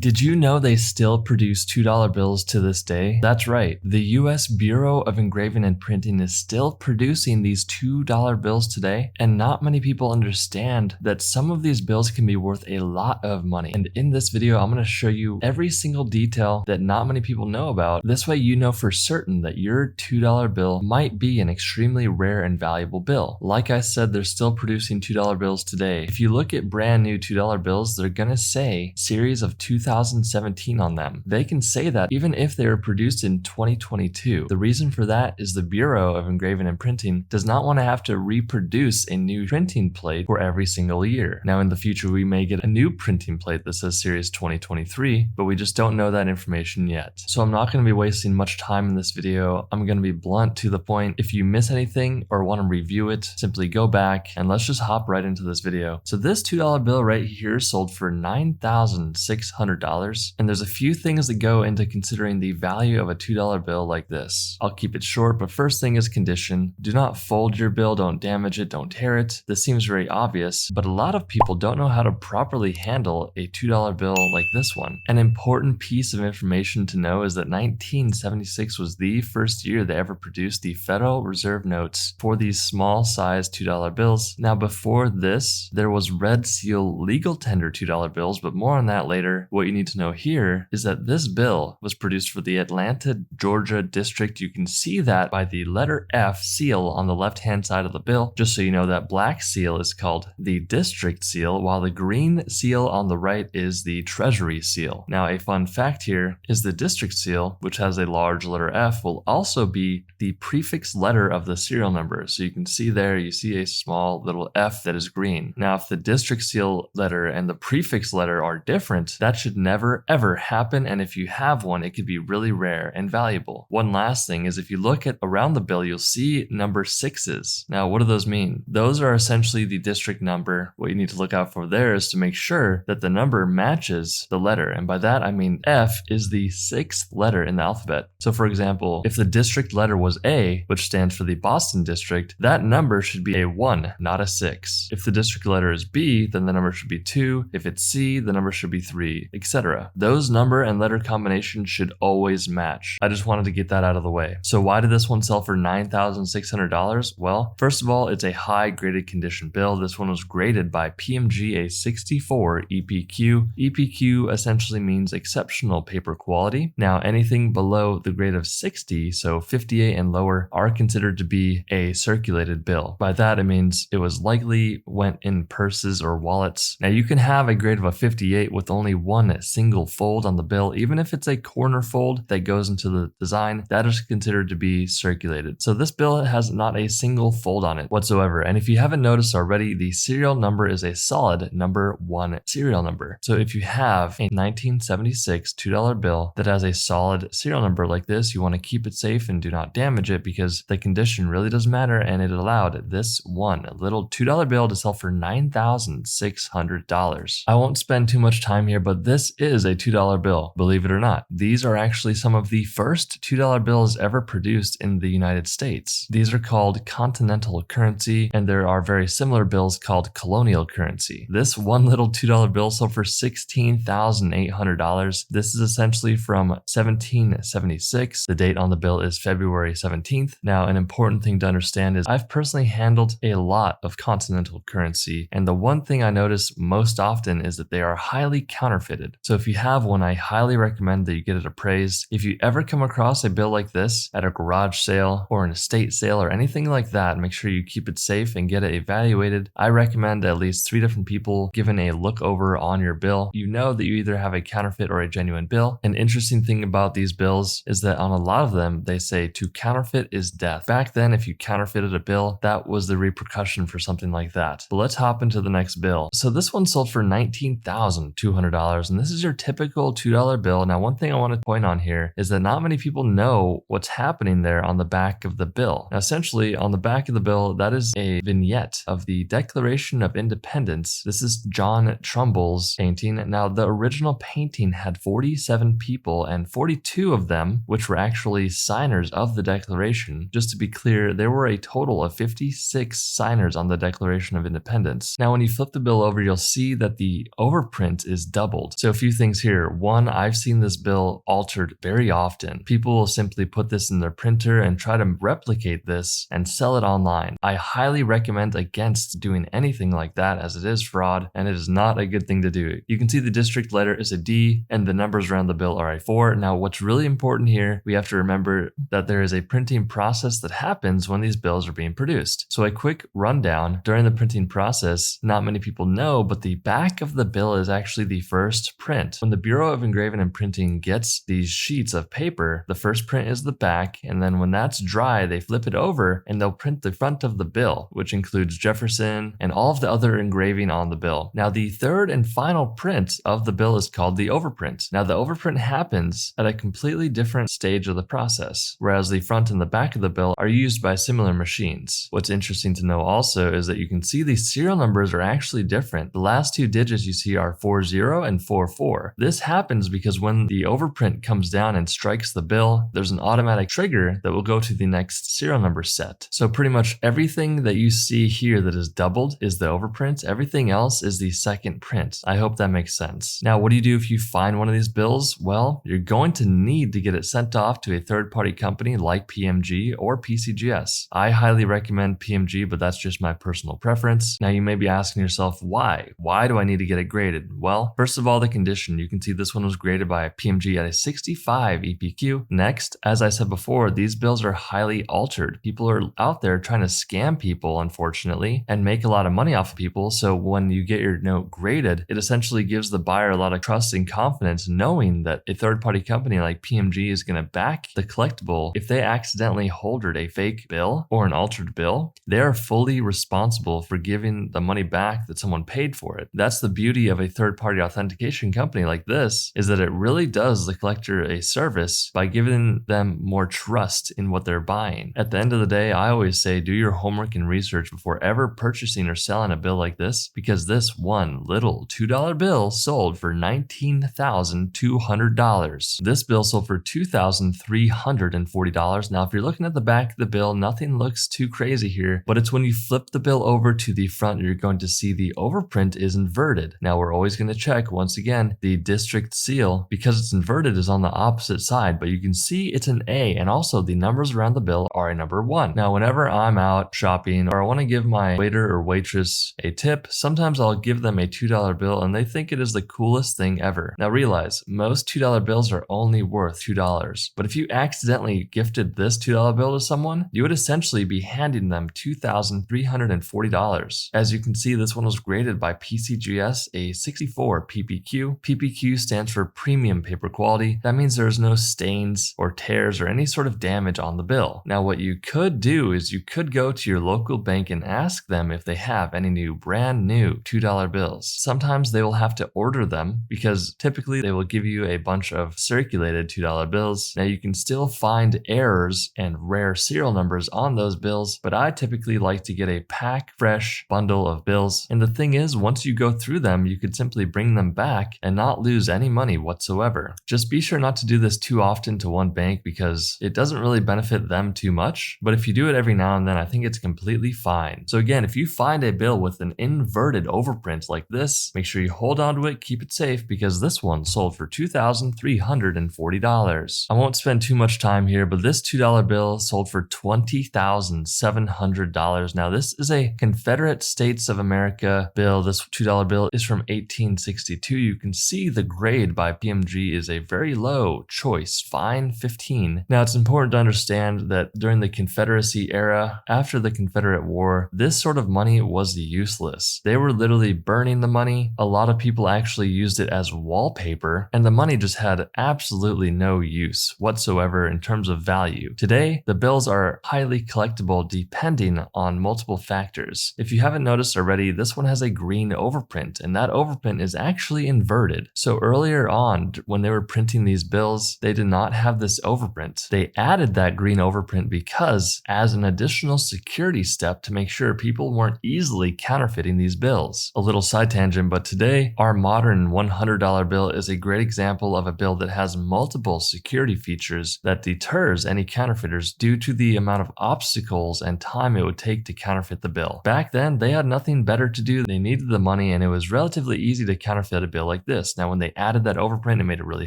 Did you know they still produce $2 bills to this day? That's right, the US Bureau of Engraving and Printing is still producing these $2 bills today, and not many people understand that some of these bills can be worth a lot of money. And in this video, I'm going to show you every single detail that not many people know about. This way you know for certain that your $2 bill might be an extremely rare and valuable bill. Like I said, they're still producing $2 bills today. If you look at brand new $2 bills, they're going to say series of 2017 on them. They can say that even if they were produced in 2022. The reason for that is the Bureau of Engraving and Printing does not want to have to reproduce a new printing plate for every single year. Now in the future, we may get a new printing plate that says series 2023, but we just don't know that information yet. So I'm not going to be wasting much time in this video. I'm going to be blunt to the point. If you miss anything or want to review it, simply go back and let's just hop right into this video. So this $2 bill right here sold for $9,600. And there's a few things that go into considering the value of a $2 bill like this. I'll keep it short, but first thing is condition. Do not fold your bill, don't damage it, don't tear it. This seems very obvious, but a lot of people don't know how to properly handle a $2 bill like this one. An important piece of information to know is that 1976 was the first year they ever produced the Federal Reserve notes for these small size $2 bills. Now before this, there was Red Seal legal tender $2 bills, but more on that later. What you need to know here is that this bill was produced for the Atlanta, Georgia district. You can see that by the letter F seal on the left-hand side of the bill. Just so you know, that black seal is called the district seal, while the green seal on the right is the treasury seal. Now, a fun fact here is the district seal, which has a large letter F, will also be the prefix letter of the serial number. So you can see there, you see a small little F that is green. Now, if the district seal letter and the prefix letter are different, that should never ever happen, and if you have one, it could be really rare and valuable. One last thing is if you look at around the bill, you'll see number 6s. Now what do those mean? Those are essentially the district number. What you need to look out for there is to make sure that the number matches the letter, and by that I mean F is the 6th letter in the alphabet. So for example, if the district letter was A, which stands for the Boston district, that number should be a 1, not a 6. If the district letter is B, then the number should be 2. If it's C, the number should be 3, etc. Those number and letter combinations should always match. I just wanted to get that out of the way. So why did this one sell for $9,600? Well, first of all, it's a high graded condition bill. This one was graded by PMG a 64 EPQ. EPQ essentially means exceptional paper quality. Now anything below the grade of 60, so 58 and lower, are considered to be a circulated bill. By that it means it was likely went in purses or wallets. Now you can have a grade of a 58 with only one single fold on the bill. Even if it's a corner fold that goes into the design, that is considered to be circulated. So this bill has not a single fold on it whatsoever. And if you haven't noticed already, the serial number is a solid number 1 serial number. So if you have a 1976 $2 bill that has a solid serial number like this, you want to keep it safe and do not damage it, because the condition really does matter, and it allowed this one little $2 bill to sell for $9,600. I won't spend too much time here, but this is a $2 bill, believe it or not. These are actually some of the first $2 bills ever produced in the United States. These are called continental currency, and there are very similar bills called colonial currency. This one little $2 bill sold for $16,800. This is essentially from 1776. The date on the bill is February 17th. Now, an important thing to understand is I've personally handled a lot of continental currency, and the one thing I notice most often is that they are highly counterfeited. So if you have one, I highly recommend that you get it appraised. If you ever come across a bill like this at a garage sale or an estate sale or anything like that, make sure you keep it safe and get it evaluated. I recommend at least 3 different people given a look over on your bill. You know that you either have a counterfeit or a genuine bill. An interesting thing about these bills is that on a lot of them, they say to counterfeit is death. Back then, if you counterfeited a bill, that was the repercussion for something like that. But let's hop into the next bill. So this one sold for $19,200, and this is your typical $2 bill. Now, one thing I want to point on here is that not many people know what's happening there on the back of the bill. Now, essentially, on the back of the bill, that is a vignette of the Declaration of Independence. This is John Trumbull's painting. Now, the original painting had 47 people, and 42 of them, which were actually signers of the Declaration. Just to be clear, there were a total of 56 signers on the Declaration of Independence. Now, when you flip the bill over, you'll see that the overprint is doubled. So So a few things here. One, I've seen this bill altered very often. People will simply put this in their printer and try to replicate this and sell it online. I highly recommend against doing anything like that, as it is fraud and it is not a good thing to do. You can see the district letter is a D and the numbers around the bill are a 4. Now, what's really important here, we have to remember that there is a printing process that happens when these bills are being produced. So a quick rundown during the printing process, not many people know, but the back of the bill is actually the first print. When the Bureau of Engraving and Printing gets these sheets of paper, the first print is the back, and then when that's dry, they flip it over and they'll print the front of the bill, which includes Jefferson and all of the other engraving on the bill. Now, the third and final print of the bill is called the overprint. Now, the overprint happens at a completely different stage of the process, whereas the front and the back of the bill are used by similar machines. What's interesting to know also is that you can see the serial numbers are actually different. The last two digits you see are 40 and 44. This happens because when the overprint comes down and strikes the bill, there's an automatic trigger that will go to the next serial number set. So pretty much everything that you see here that is doubled is the overprint. Everything else is the second print. I hope that makes sense. Now, what do you do if you find one of these bills? Well, you're going to need to get it sent off to a third-party company like PMG or PCGS. I highly recommend PMG, but that's just my personal preference. Now, you may be asking yourself, why? Why do I need to get it graded? Well, first of all, the condition. You can see this one was graded by PMG at a 65 EPQ. Next, as I said before, these bills are highly altered. People are out there trying to scam people, unfortunately, and make a lot of money off of people. So when you get your note graded, it essentially gives the buyer a lot of trust and confidence knowing that a third-party company like PMG is going to back the collectible. If they accidentally holdered a fake bill or an altered bill, they are fully responsible for giving the money back that someone paid for it. That's the beauty of a third-party authentication company like this, is that it really does the collector a service by giving them more trust in what they're buying. At the end of the day, I always say do your homework and research before ever purchasing or selling a bill like this, because this one little $2 bill sold for $19,200. This bill sold for $2,340. Now, if you're looking at the back of the bill, nothing looks too crazy here, but it's when you flip the bill over to the front, you're going to see the overprint is inverted. Now, we're always going to check, once again, the district seal, because it's inverted, is on the opposite side, but you can see it's an A, and also the numbers around the bill are a number 1. Now, whenever I'm out shopping or I want to give my waiter or waitress a tip, sometimes I'll give them a $2 bill and they think it is the coolest thing ever. Now, realize most $2 bills are only worth $2, but if you accidentally gifted this $2 bill to someone, you would essentially be handing them $2,340. As you can see, this one was graded by PCGS a 64 PPQ. PPQ stands for premium paper quality. That means there's no stains or tears or any sort of damage on the bill. Now, what you could do is you could go to your local bank and ask them if they have any new brand new $2 bills. Sometimes they will have to order them because typically they will give you a bunch of circulated $2 bills. Now, you can still find errors and rare serial numbers on those bills, but I typically like to get a pack fresh bundle of bills. And the thing is, once you go through them, you could simply bring them back and not lose any money whatsoever. Just be sure not to do this too often to one bank because it doesn't really benefit them too much. But if you do it every now and then, I think it's completely fine. So again, if you find a bill with an inverted overprint like this, make sure you hold on to it, keep it safe, because this one sold for $2,340. I won't spend too much time here, but this $2 bill sold for $20,700. Now, this is a Confederate States of America bill. This $2 bill is from 1862. You can see the grade by PMG is a very low choice, fine 15. Now, it's important to understand that during the Confederacy era, after the Confederate War, this sort of money was useless. They were literally burning the money. A lot of people actually used it as wallpaper, and the money just had absolutely no use whatsoever in terms of value. Today, the bills are highly collectible depending on multiple factors. If you haven't noticed already, this one has a green overprint, and that overprint is actually inverted. So earlier on, when they were printing these bills, they did not have this overprint. They added that green overprint because as an additional security step to make sure people weren't easily counterfeiting these bills. A little side tangent, but today, our modern $100 bill is a great example of a bill that has multiple security features that deters any counterfeiters due to the amount of obstacles and time it would take to counterfeit the bill. Back then, they had nothing better to do. They needed the money, and it was relatively easy to counterfeit a bill like like this. Now, when they added that overprint, it made it really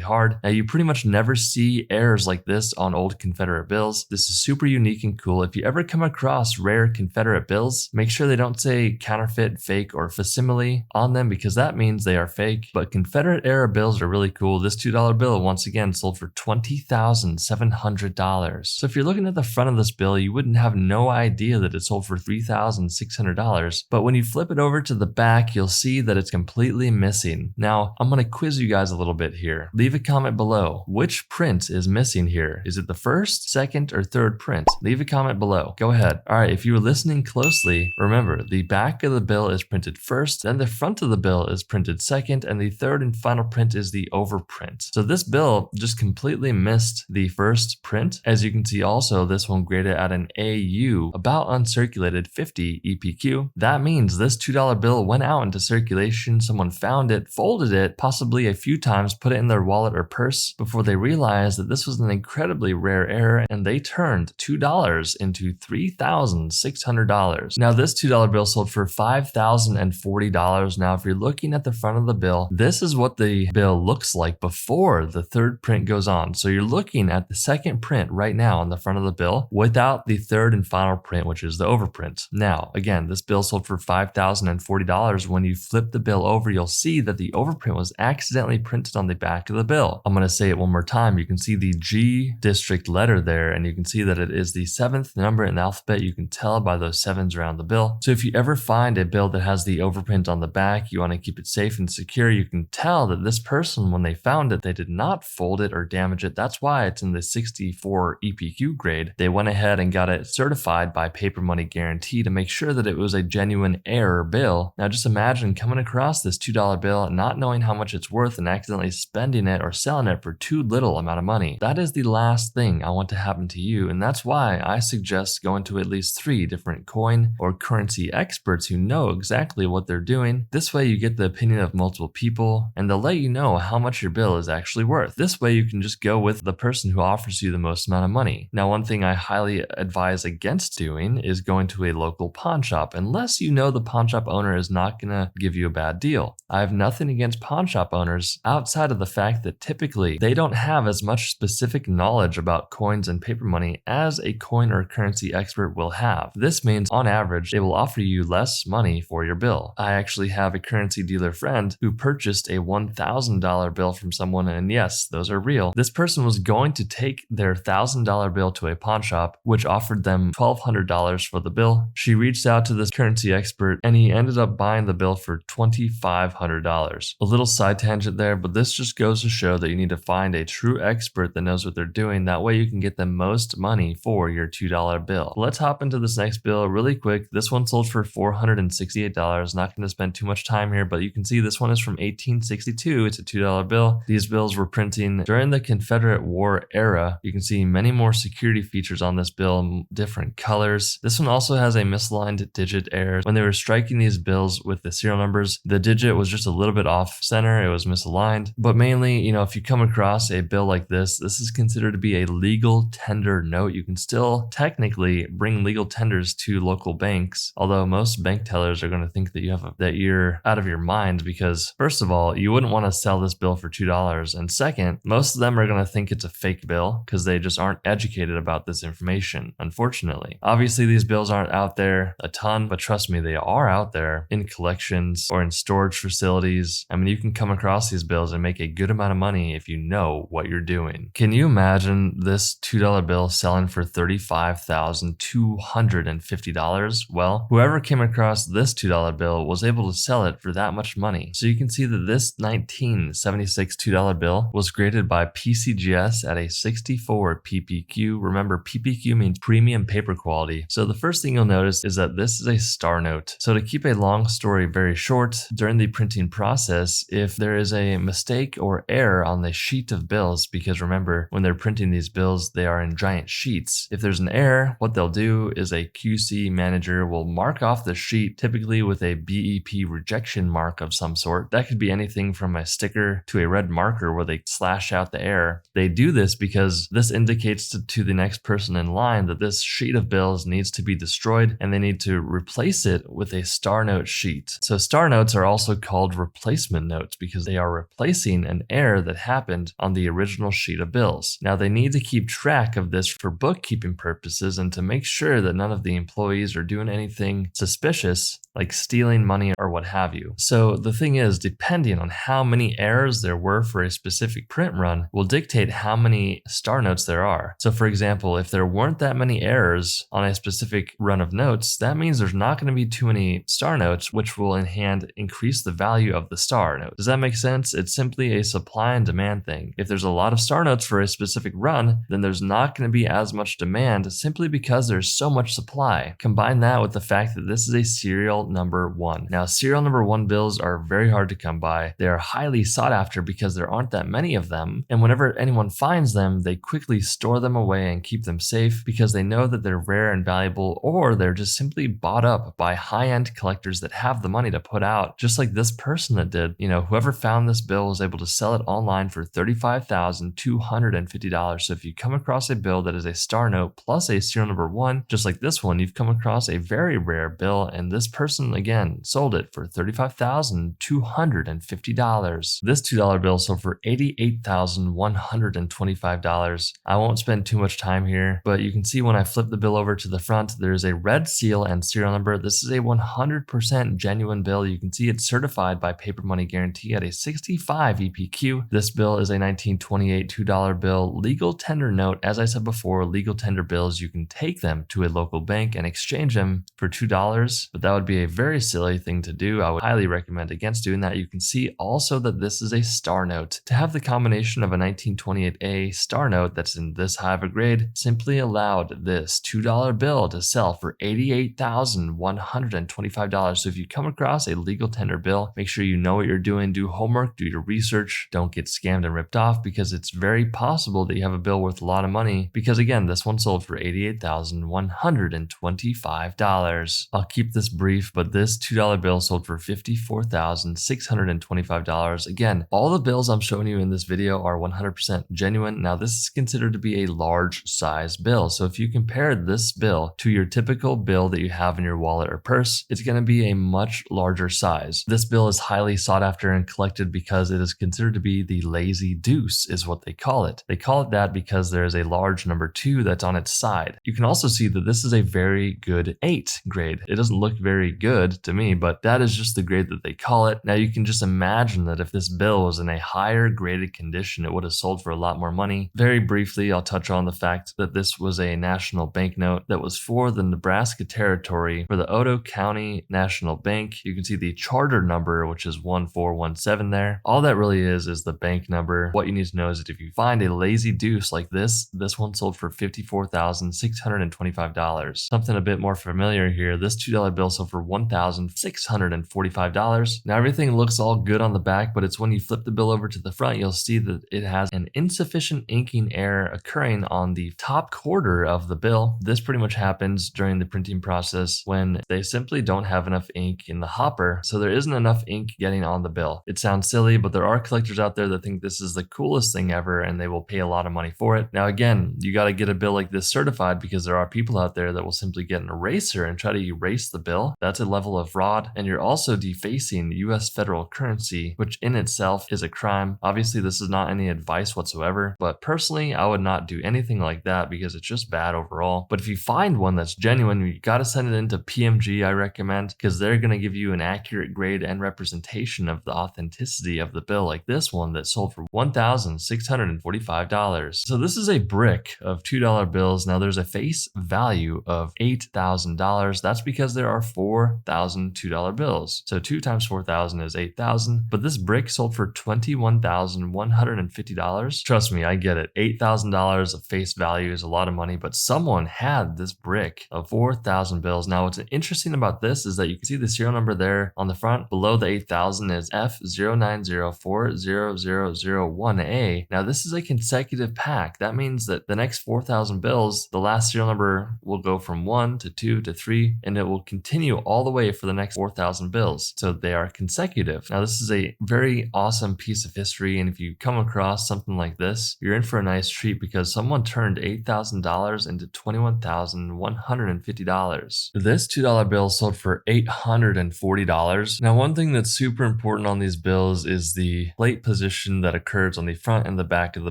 hard. Now, you pretty much never see errors like this on old Confederate bills. This is super unique and cool. If you ever come across rare Confederate bills, make sure they don't say counterfeit, fake, or facsimile on them, because that means they are fake. But Confederate era bills are really cool. This $2 bill, once again, sold for $20,700. So if you're looking at the front of this bill, you wouldn't have no idea that it sold for $3,600. But when you flip it over to the back, you'll see that it's completely missing. Now, I'm going to quiz you guys a little bit here. Leave a comment below. Which print is missing here? Is it the first, second, or third print? Leave a comment below. Go ahead. All right, if you were listening closely, remember, the back of the bill is printed first, then the front of the bill is printed second, and the third and final print is the overprint. So this bill just completely missed the first print. As you can see also, this one graded at an AU, about uncirculated 50 EPQ. That means this $2 bill went out into circulation, someone found it, folded it, possibly a few times, put it in their wallet or purse before they realized that this was an incredibly rare error, and they turned $2 into $3,600. Now this $2 bill sold for $5,040. Now if you're looking at the front of the bill, this is what the bill looks like before the third print goes on. So you're looking at the second print right now on the front of the bill without the third and final print, which is the overprint. Now, again, this bill sold for $5,040. When you flip the bill over, you'll see that the overprint was accidentally printed on the back of the bill. I'm going to say it one more time. You can see the G district letter there, and you can see that it is the 7th number in the alphabet. You can tell by those 7s around the bill. So if you ever find a bill that has the overprint on the back, you want to keep it safe and secure, you can tell that this person, when they found it, they did not fold it or damage it. That's why it's in the 64 EPQ grade. They went ahead and got it certified by Paper Money Guarantee to make sure that it was a genuine error bill. Now just imagine coming across this $2 bill, not knowing how much it's worth, and accidentally spending it or selling it for too little amount of money. That is the last thing I want to happen to you, and that's why I suggest going to at least 3 different coin or currency experts who know exactly what they're doing. This way you get the opinion of multiple people, and they'll let you know how much your bill is actually worth. This way you can just go with the person who offers you the most amount of money. Now, one thing I highly advise against doing is going to a local pawn shop, unless you know the pawn shop owner is not going to give you a bad deal. I have nothing against pawn shop owners outside of the fact that typically they don't have as much specific knowledge about coins and paper money as a coin or currency expert will have. This means on average, they will offer you less money for your bill. I actually have a currency dealer friend who purchased a $1,000 bill from someone, and yes, those are real. This person was going to take their $1,000 bill to a pawn shop, which offered them $1,200 for the bill. She reached out to this currency expert, and he ended up buying the bill for $2,500. A little side tangent there, but this just goes to show that you need to find a true expert that knows what they're doing. That way you can get the most money for your $2 bill. Let's hop into this next bill really quick. This one sold for $468. Not going to spend too much time here, but you can see this one is from 1862. It's a $2 bill. These bills were printing during the Confederate War era. You can see many more security features on this bill, different colors. This one also has a misaligned digit error. When they were striking these bills with the serial numbers, the digit was just a little bit off center. It was misaligned. But mainly, if you come across a bill like this is considered to be a legal tender note. You can still technically bring legal tenders to local banks, although most bank tellers are going to think that that you're out of your mind, because first of all, you wouldn't want to sell this bill for $2, and second, most of them are going to think it's a fake bill because they just aren't educated about this information, unfortunately. Obviously, these bills aren't out there a ton, but trust me, they are out there in collections or in storage facilities. I mean, you can come across these bills and make a good amount of money if you know what you're doing. Can you imagine this $2 bill selling for $35,250? Well, whoever came across this $2 bill was able to sell it for that much money. So you can see that this 1976 $2 bill was graded by PCGS at a 64 PPQ. Remember, PPQ means premium paper quality. So the first thing you'll notice is that this is a star note. So to keep a long story very short, during the printing process, if there is a mistake or error on the sheet of bills, because remember, when they're printing these bills, they are in giant sheets. If there's an error, what they'll do is a QC manager will mark off the sheet, typically with a BEP rejection mark of some sort. That could be anything from a sticker to a red marker where they slash out the error. They do this because this indicates to the next person in line that this sheet of bills needs to be destroyed, and they need to replace it with a star note sheet. So star notes are also called replacement replacement notes because they are replacing an error that happened on the original sheet of bills. Now they need to keep track of this for bookkeeping purposes and to make sure that none of the employees are doing anything suspicious like stealing money or what have you. So the thing is, depending on how many errors there were for a specific print run will dictate how many star notes there are. So for example, if there weren't that many errors on a specific run of notes, that means there's not going to be too many star notes, which will in hand increase the value of the star note. Does that make sense? It's simply a supply and demand thing. If there's a lot of star notes for a specific run, then there's not going to be as much demand simply because there's so much supply. Combine that with the fact that this is a serial number 1. Now, serial number 1 bills are very hard to come by. They are highly sought after because there aren't that many of them. And whenever anyone finds them, they quickly store them away and keep them safe because they know that they're rare and valuable, or they're just simply bought up by high-end collectors that have the money to put out, just like this person that did. You know, whoever found this bill was able to sell it online for $35,250. So if you come across a bill that is a star note plus a serial number 1, just like this one, you've come across a very rare bill, and this person again sold it for $35,250. This $2 bill sold for $88,125. I won't spend too much time here, but you can see when I flip the bill over to the front, there's a red seal and serial number. This is a 100% genuine bill. You can see it's certified by Paper Money Guarantee at a 65 EPQ. This bill is a 1928 $2 bill legal tender note. As I said before, legal tender bills, you can take them to a local bank and exchange them for $2, but that would be a very silly thing to do. I would highly recommend against doing that. You can see also that this is a star note. To have the combination of a 1928A star note that's in this high of a grade simply allowed this $2 bill to sell for $88,125. So if you come across a legal tender bill, make sure you know what you're doing, do homework, do your research, don't get scammed and ripped off, because it's very possible that you have a bill worth a lot of money, because again, this one sold for $88,125. I'll keep this brief, but this $2 bill sold for $54,625. Again, all the bills I'm showing you in this video are 100% genuine. Now, this is considered to be a large size bill. So if you compare this bill to your typical bill that you have in your wallet or purse, it's going to be a much larger size. This bill is highly sought after and collected because it is considered to be the lazy deuce, is what they call it. They call it that because there is a large number 2 that's on its side. You can also see that this is a very good 8 grade. It doesn't look very good to me, but that is just the grade that they call it. Now you can just imagine that if this bill was in a higher graded condition, it would have sold for a lot more money. Very briefly, I'll touch on the fact that this was a national banknote that was for the Nebraska Territory for the Otoe County National Bank. You can see the charter number, which is 1417 there. All that really is the bank number. What you need to know is that if you find a lazy deuce like this one sold for $54,625. Something a bit more familiar here, this $2 bill sold for $1,645. Now everything looks all good on the back, but it's when you flip the bill over to the front, you'll see that it has an insufficient inking error occurring on the top quarter of the bill. This pretty much happens during the printing process when they simply don't have enough ink in the hopper, so there isn't enough ink getting on the bill. It sounds silly, but there are collectors out there that think this is the coolest thing ever and they will pay a lot of money for it. Now again, you got to get a bill like this certified because there are people out there that will simply get an eraser and try to erase the bill. That's a level of fraud, and you're also defacing US federal currency, which in itself is a crime. Obviously, this is not any advice whatsoever, but personally, I would not do anything like that because it's just bad overall. But if you find one that's genuine, you got to send it into PMG, I recommend, because they're going to give you an accurate grade and representation of the authenticity of the bill, like this one that sold for $1,645. So this is a brick of $2 bills. Now there's a face value of $8,000. That's because there are 4,000 $2 bills. So 2 times 4,000 is 8,000, but this brick sold for $21,150. Trust me, I get it. $8,000 of face value is a lot of money, but someone had this brick of 4,000 bills. Now what's interesting about this is that you can see the serial number there on the front. Below the 8,000 is F090400001A. Now this is a consecutive pack. That means that the next 4,000 bills, the last serial number will go from 1 to 2 to 3, and it will continue all the way for the next 4,000 bills. So they are consecutive. Now, this is a very awesome piece of history. And if you come across something like this, you're in for a nice treat because someone turned $8,000 into $21,150. This $2 bill sold for $840. Now, one thing that's super important on these bills is the plate position that occurs on the front and the back of the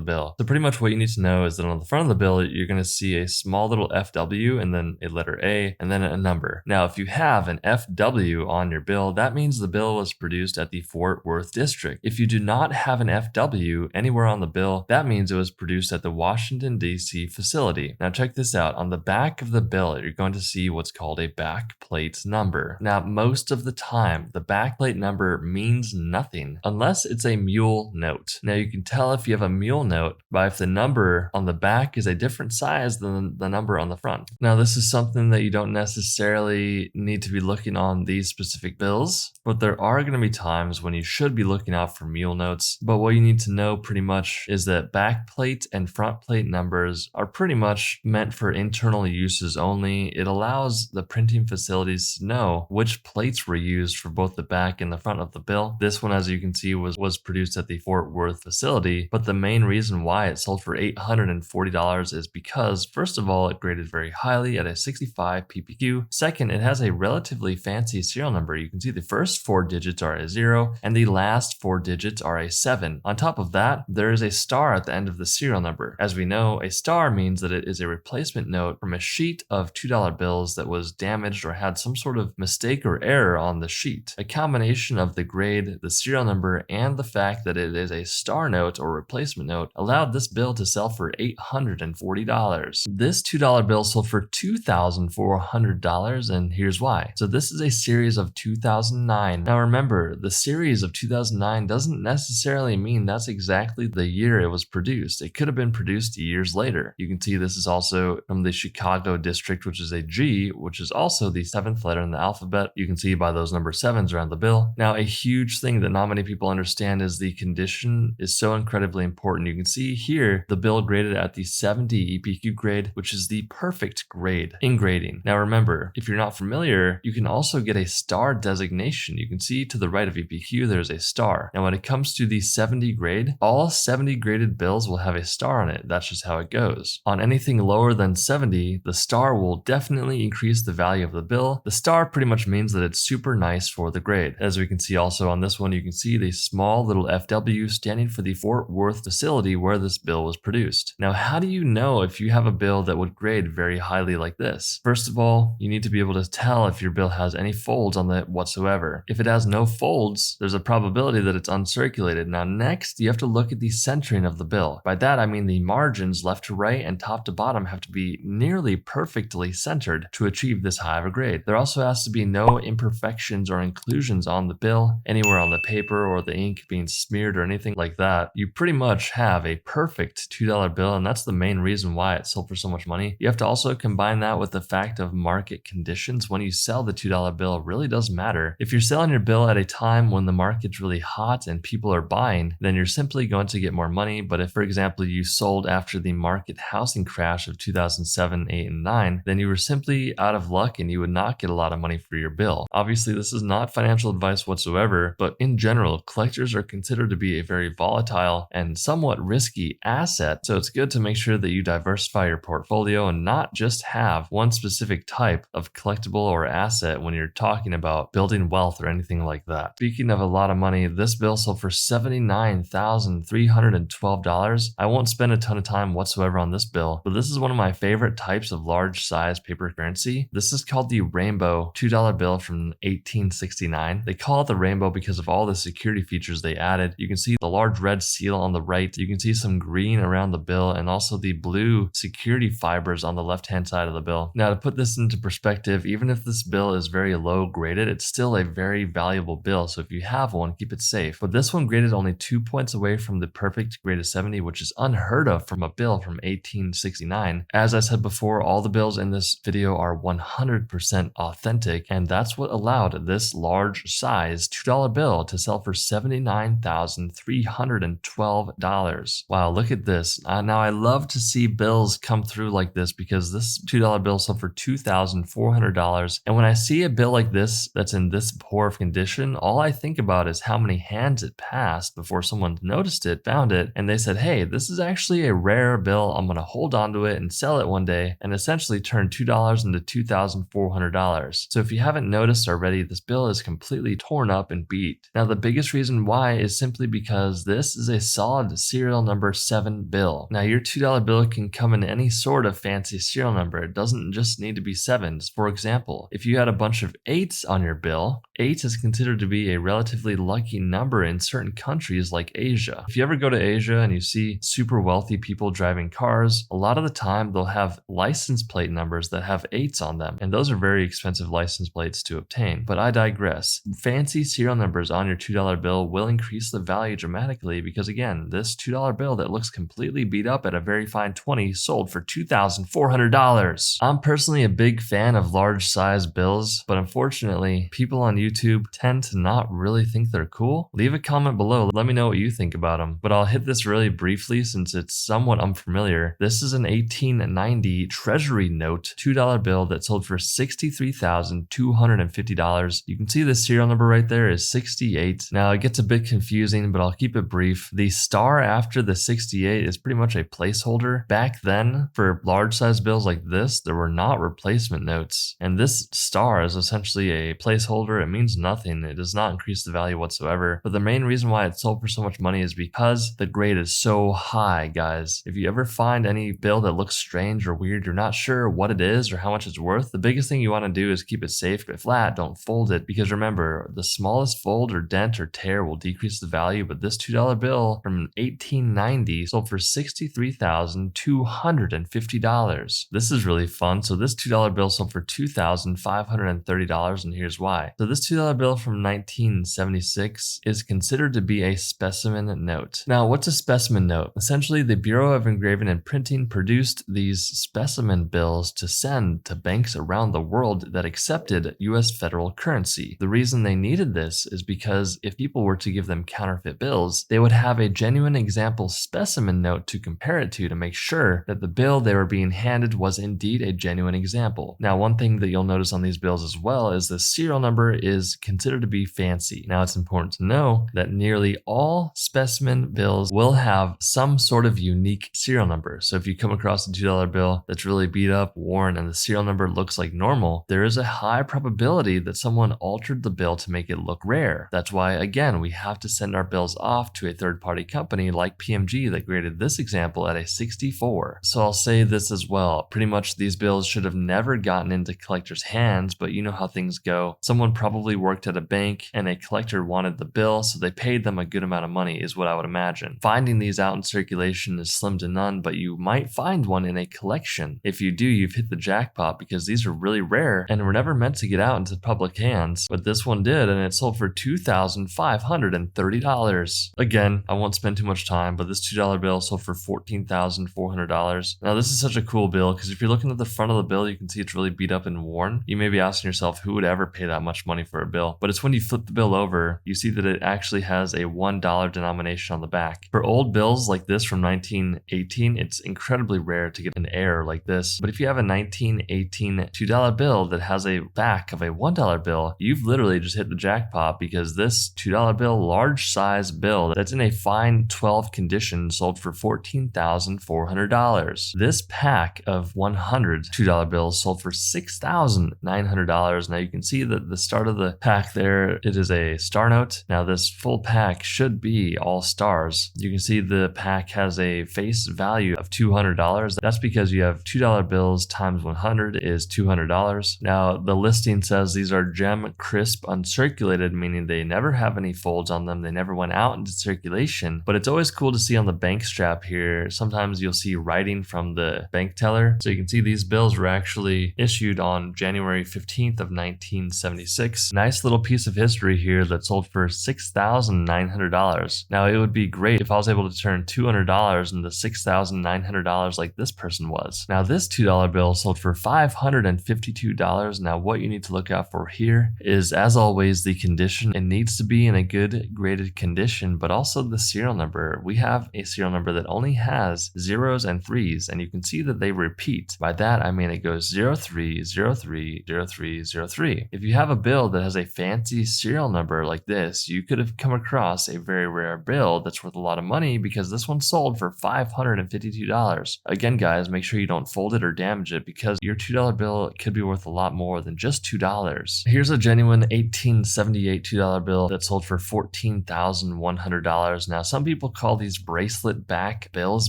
bill. So pretty much what you need to know is that on the front of the bill, you're going to see a small little FW and then a letter A and then a number. Now, if you have an FW on your bill, that means the bill was produced at the Fort Worth district. If you do not have an FW anywhere on the bill, that means it was produced at the Washington, D.C. facility. Now, check this out. On the back of the bill, you're going to see what's called a back plate number. Now, most of the time, the back plate number means nothing unless it's a mule note. Now, you can tell if you have a mule note by if the number on the back is a different size than the number on the front. Now, this is something that you don't necessarily need to be looking on these specific bills, but there are going to be times when you should be looking out for mule notes. But what you need to know pretty much is that back plate and front plate numbers are pretty much meant for internal uses only. It allows the printing facilities to know which plates were used for both the back and the front of the bill. This one, as you can see, was produced at the Fort Worth facility, but the main reason why it sold for $840 is because, first of all, it graded very highly at a 65 PPQ. Second, it has a relatively fancy serial number. You can see the first 4 digits are a 0 and the last 4 digits are a 7. On top of that, there is a star at the end of the serial number. As we know, a star means that it is a replacement note from a sheet of $2 bills that was damaged or had some sort of mistake or error on the sheet. A combination of the grade, the serial number, and the fact that it is a star note or replacement note allowed this bill to sell for $840. This $2 bill sold for $2,400, and here's why. So this is a series of 2009. Now remember, the series of 2009 doesn't necessarily mean that's exactly the year it was produced. It could have been produced years later. You can see this is also from the Chicago district, which is a G, which is also the 7th letter in the alphabet. You can see by those number 7s around the bill. Now, a huge thing that not many people understand is the condition is so incredibly important. You can see here the bill graded at the 70 EPQ grade, which is the perfect grade in grading. Now remember, if you're not familiar, you can also get a star designation. You can see to the right of EPQ, there's a star. Now when it comes to the 70 grade, all 70 graded bills will have a star on it. That's just how it goes. On anything lower than 70, the star will definitely increase the value of the bill. The star pretty much means that it's super nice for the grade. As we can see also on this one, you can see the small little FW standing for the Fort Worth facility where this bill was produced. Now, how do you know if you have a bill that would grade very highly like this? First of all, you need to be able to tell if your bill has any folds on it whatsoever. If it has no folds, there's a probability that it's uncirculated. Now next, you have to look at the centering of the bill. By that, I mean the margins left to right and top to bottom have to be nearly perfectly centered to achieve this high of a grade. There also has to be no imperfections or inclusions on the bill, anywhere on the paper or the ink being smeared or anything like that. You pretty much have a perfect $2 bill, and that's the main reason why it sold for so much money. You have to also combine that with the fact of market conditions. When you sell the $2 bill, it really does matter. If you're selling your bill at a time when the market's really hot and people are buying, then you're simply going to get more money. But if, for example, you sold after the market housing crash of 2007, 8, and 9, then you were simply out of luck and you would not get a lot of money for your bill. Obviously, this is not financial advice whatsoever, but in general, collectors are considered to be a very volatile and somewhat risky asset. So it's good to make sure that you diversify your portfolio and not just have one specific type of collectible or asset when you're talking about building wealth or anything like that. Speaking of a lot of money, this bill sold for $79,312. I won't spend a ton of time whatsoever on this bill, but this is one of my favorite types of large size paper currency. This is called the Rainbow $2 bill from 1869. They call it the Rainbow because of all the security features they added. You can see the large red seal on the right. You can see some green around the bill and also the blue security fibers on the left-hand side of the bill. Now, to put this into perspective, even if this bill is very low graded, it's still a very valuable bill. So if you have one, keep it safe. But this one graded only 2 points away from the perfect grade of 70, which is unheard of from a bill from 1869. As I said before, all the bills in this video are 100% authentic, and that's what allowed this large size $2 bill to sell for $79,312. Wow, look at this. Now I love to see bills come through like this because this $2 bill sold for $2,400. And when I I see a bill like this that's in this poor of condition, all I think about is how many hands it passed before someone noticed it, found it, and they said, hey, this is actually a rare bill. I'm going to hold on to it and sell it one day, and essentially turn $2 into $2,400. So if you haven't noticed already, this bill is completely torn up and beat. Now, the biggest reason why is simply because this is a solid serial number 7 bill. Now, your $2 bill can come in any sort of fancy serial number. It doesn't just need to be 7s. For example, if you had a bunch of 8s on your bill, 8 is considered to be a relatively lucky number in certain countries like Asia. If you ever go to Asia and you see super wealthy people driving cars, a lot of the time they'll have license plate numbers that have 8s on them, and those are very expensive license plates to obtain. But I digress. Fancy serial numbers on your $2 bill will increase the value dramatically because, again, this $2 bill that looks completely beat up at a very fine 20 sold for $2,400. I'm personally a big fan of large size bills, but unfortunately, people on YouTube tend to not really think they're cool. Leave a comment below. Let me know what you think about them. But I'll hit this really briefly since it's somewhat unfamiliar. This is an 1890 Treasury note $2 bill that sold for $63,250. You can see the serial number right there is 68. Now it gets a bit confusing, but I'll keep it brief. The star after the 68 is pretty much a placeholder. Back then, for large size bills like this, there were not replacement notes. And this star is essentially a placeholder. It means nothing. It does not increase the value whatsoever. But the main reason why it sold for so much money is because the grade is so high, guys. If you ever find any bill that looks strange or weird, you're not sure what it is or how much it's worth, the biggest thing you want to do is keep it safe, but flat, don't fold it. Because remember, the smallest fold or dent or tear will decrease the value, but this $2 bill from 1890 sold for $63,250. This is really fun. So this $2 bill sold for $2,530, and here's why. So this $2 bill from 1976 is considered to be a specimen note. Now, what's a specimen note? Essentially, the Bureau of Engraving and Printing produced these specimen bills to send to banks around the world that accepted US federal currency. The reason they needed this is because if people were to give them counterfeit bills, they would have a genuine example specimen note to compare it to make sure that the bill they were being handed was indeed a genuine example. Now, one thing that you'll notice on these bills as well is the serial number is considered to be fancy. Now, it's important to know that nearly all specimen bills will have some sort of unique serial number. So if you come across a $2 bill that's really beat up, worn, and the serial number looks like normal, there is a high probability that someone altered the bill to make it look rare. That's why, again, we have to send our bills off to a third-party company like PMG that graded this example at a 64. So I'll say this as well. Pretty much these bills should have never gotten into collectors' hands, but you know how things go. Someone probably worked at a bank and a collector wanted the bill, so they paid them a good amount of money is what I would imagine. Finding these out in circulation is slim to none, but you might find one in a collection. If you do, you've hit the jackpot because these are really rare and were never meant to get out into public hands, but this one did, and it sold for $2,530. Again, I won't spend too much time, but this $2 bill sold for $14,400. Now, this is such a cool bill because if you're looking at the front of the bill, you can see it's really beat up and worn. You may be asking yourself, who would ever pay that much money for a bill? But it's when you flip the bill over, you see that it actually has a $1 denomination on the back. For old bills like this from 1918, it's incredibly rare to get an error like this. But if you have a 1918 $2 bill that has a back of a $1 bill, you've literally just hit the jackpot because this $2 bill, large size bill that's in a fine 12 condition, sold for $14,400. This pack of 100 $2 bills sold for $6,900. Now you can see that the start of the pack there, it is a star note. Now this full pack should be all stars. You can see the pack has a face value of $200. That's because you have $2 bills times 100 is $200. Now the listing says these are gem crisp uncirculated, meaning they never have any folds on them. They never went out into circulation, but it's always cool to see on the bank strap here. Sometimes you'll see writing from the bank teller. So you can see these bills were actually issued on January 15th of 1976. Nice little piece of history here that sold for $6,900. Now it would be great if I was able to turn $200 into $6,900 like this person was. Now this $2 bill sold for $552. Now what you need to look out for here is, as always, the condition. It needs to be in a good graded condition, but also the serial number. We have a serial number that only has 0s and 3s, and you can see that they repeat. By that I mean it goes 03, 03, 0303. If you have a bill that has a fancy serial number like this, you could have come across a very rare bill that's worth a lot of money because this one sold for $552. Again, guys, make sure you don't fold it or damage it because your $2 bill could be worth a lot more than just $2. Here's a genuine 1878 $2 bill that sold for $14,100. Now, some people call these bracelet back bills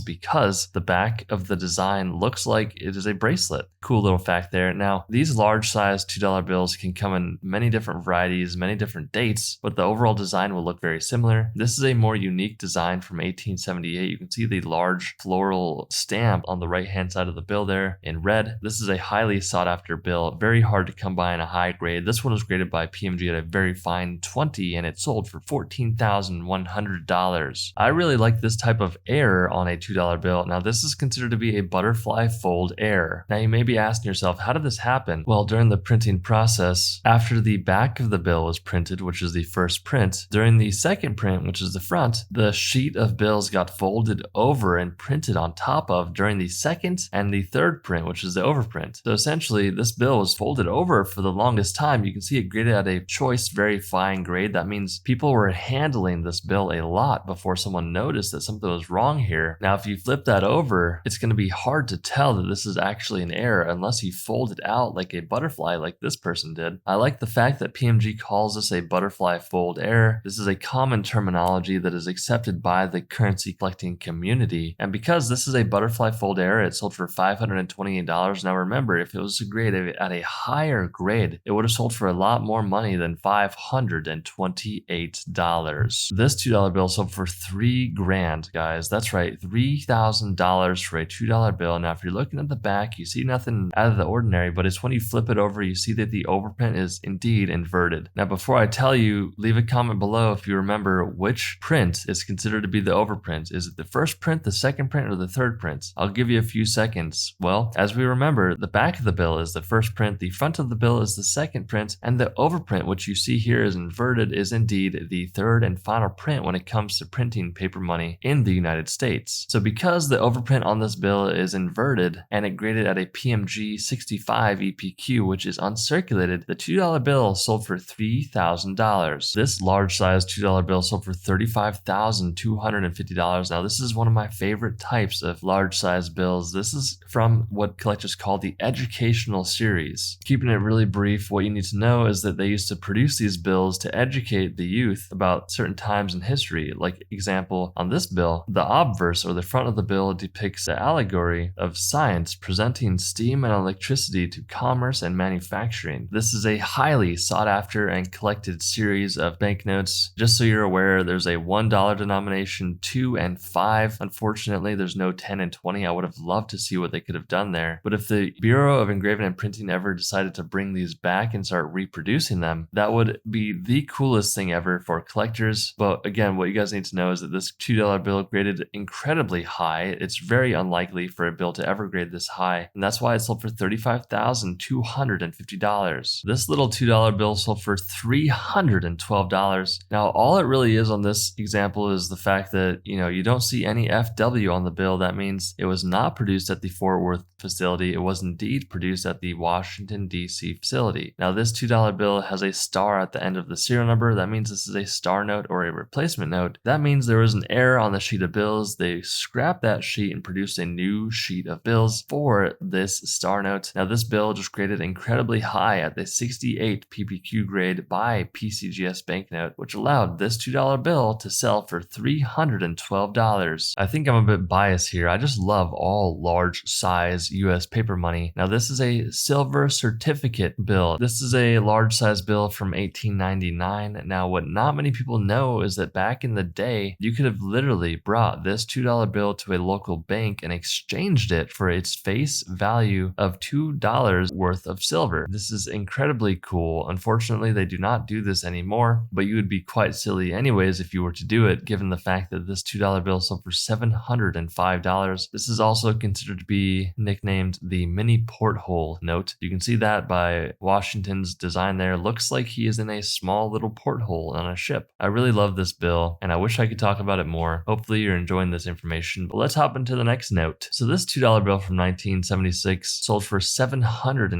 because the back of the design looks like it is a bracelet. Cool little fact there. Now, these large size $2 bills can come in many different varieties, many different dates, but the overall design will look very similar. This is a more unique design from 1878. You can see the large floral stamp on the right hand side of the bill there in red. This is a highly sought after bill, very hard to come by in a high grade. This one was graded by PMG at a very fine 20 and it sold for $14,100. I really like this type of error on a $2 bill. Now, this is considered to be a butterfly fold error. Now, you may be asking yourself, how did this happen? Well, during the printing process, after the back of the bill was printed, which is the first print, during the second print, which is the front, the sheet of bills got folded over and printed on top of during the second and the third print, which is the overprint. So essentially, this bill was folded over for the longest time. You can see it graded at a choice, very fine grade. That means people were handling this bill a lot before someone noticed that something was wrong here. Now, if you flip that over, it's going to be hard to tell that this is actually an error unless you fold it out like a butterfly like this person did. I like the fact that PMG calls this a butterfly fold error. This is a common terminology that is accepted by the currency collecting community. And because this is a butterfly fold error, it sold for $528. Now remember, if it was a grade at a higher grade, it would have sold for a lot more money than $528. This $2 bill sold for $3,000, guys. That's right, $3,000 for a $2 bill. Now, if you're looking at the back, you see nothing out of the ordinary, but it's when you flip it over, you see that the overprint is indeed inverted. Now, before I tell you, leave a comment below if you remember which print is considered to be the overprint. Is it the first print, the second print, or the third print? I'll give you a few seconds. Well, as we remember, the back of the bill is the first print, the front of the bill is the second print, and the overprint, which you see here is inverted, is indeed the third and final print when it comes to printing paper money in the United States. So because the overprint on this bill is inverted and it graded at a PMG 65 EPQ, which is uncirculated, the $2 bill sold for $3,000. This large size $2 bill sold for $35,250. Now, this is one of my favorite types of large size bills. This is from what collectors call the educational series. Keeping it really brief, what you need to know is that they used to produce these bills to educate the youth about certain times in history. Like example, on this bill, the obverse or the front of the bill depicts the allegory of science presenting steam and electricity to commerce and manufacturing. This is a highly sought after and collected series of banknotes. Just so you're aware, there's a $1 denomination, 2 and 5. Unfortunately, there's no 10 and 20. I would have loved to see what they could have done there. But if the Bureau of Engraving and Printing ever decided to bring these back and start reproducing them, that would be the coolest thing ever for collectors. But again, what you guys need to know is that this $2 bill graded incredibly high. It's very unlikely for a bill to ever grade this high, and that's why it sold for $35,250. This little $2 bill sold for $312. Now, all it really is on this example is the fact that, you don't see any FW on the bill. That means it was not produced at the Fort Worth facility. It was indeed produced at the Washington, D.C. facility. Now, this $2 bill has a star at the end of the serial number. That means this is a star note or a replacement note. That means there was an error on the sheet of bills. They scrapped that sheet and produced a new sheet of bills for this star note. Now, this bill just graded incredibly high at the 68 PPQ grade by PCGS banknote, which allowed this $2 bill to sell for $312. I think I'm a bit biased here. I just love all large size US paper money. Now, this is a silver certificate bill. This is a large size bill from 1899. Now, what not many people know is that back in the day, you could have literally brought this $2 bill to a local bank and exchanged it for its face value of $2 worth of silver. This is incredibly cool. Unfortunately, they do not do this anymore, but you would be quite silly anyways if you were to do it, given the fact that this $2 bill sold for $705. This is also considered to be nicknamed the mini porthole note. You can see that by Washington's design there. Looks like he is in a small little porthole on a ship. I really love this bill, and I wish I could talk about it more. Hopefully you're enjoying this information, but let's hop into the next note. So this $2 bill from 1976 sold for $780.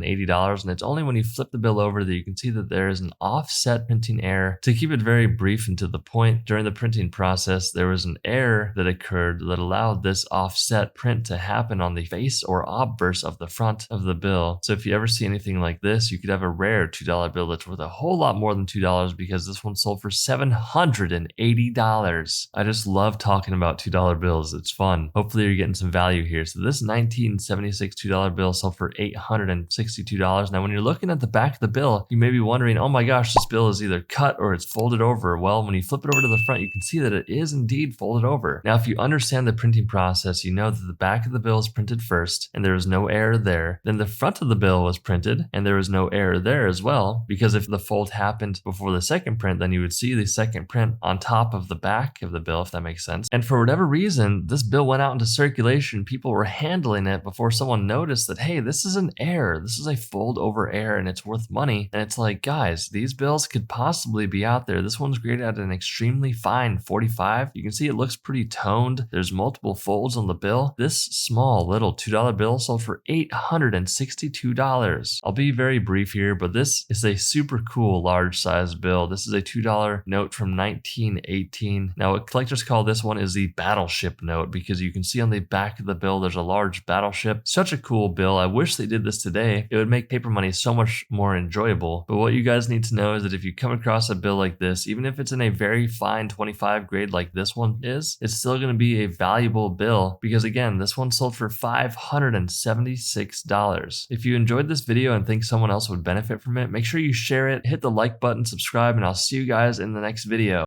$2, and it's only when you flip the bill over that you can see that there is an offset printing error. To keep it very brief and to the point, during the printing process, there was an error that occurred that allowed this offset print to happen on the face or obverse of the front of the bill. So if you ever see anything like this, you could have a rare $2 bill that's worth a whole lot more than $2 because this one sold for $780. I just love talking about $2 bills. It's fun. Hopefully you're getting some value here. So this 1976 $2 bill sold for $862. Now when you're looking at the back of the bill, you may be wondering, oh my gosh, this bill is either cut or it's folded over. Well, when you flip it over to the front, you can see that it is indeed folded over. Now, if you understand the printing process, you know that the back of the bill is printed first and there is no error there. Then the front of the bill was printed and there was no error there as well, because if the fold happened before the second print, then you would see the second print on top of the back of the bill, if that makes sense. And for whatever reason, this bill went out into circulation. People were handling it before someone noticed that, hey, this is an error. This is a fold over error and it's worth money. And it's like, guys, these bills could possibly be out there. This one's graded at an extremely fine 45. You can see it looks pretty toned. There's multiple folds on the bill. This small little $2 bill sold for $862. I'll be very brief here, but this is a super cool large size bill. This is a $2 note from 1918. Now what collectors call this one is the battleship note, because you can see on the back of the bill there's a large battleship. Such a cool bill. I wish they did this today. It would make paper money so much more enjoyable. But what you guys need to know is that if you come across a bill like this, even if it's in a very fine 25 grade like this one is, it's still going to be a valuable bill, because again, this one sold for $576. If you enjoyed this video and think someone else would benefit from it, make sure you share it, hit the like button, subscribe, and I'll see you guys in the next video.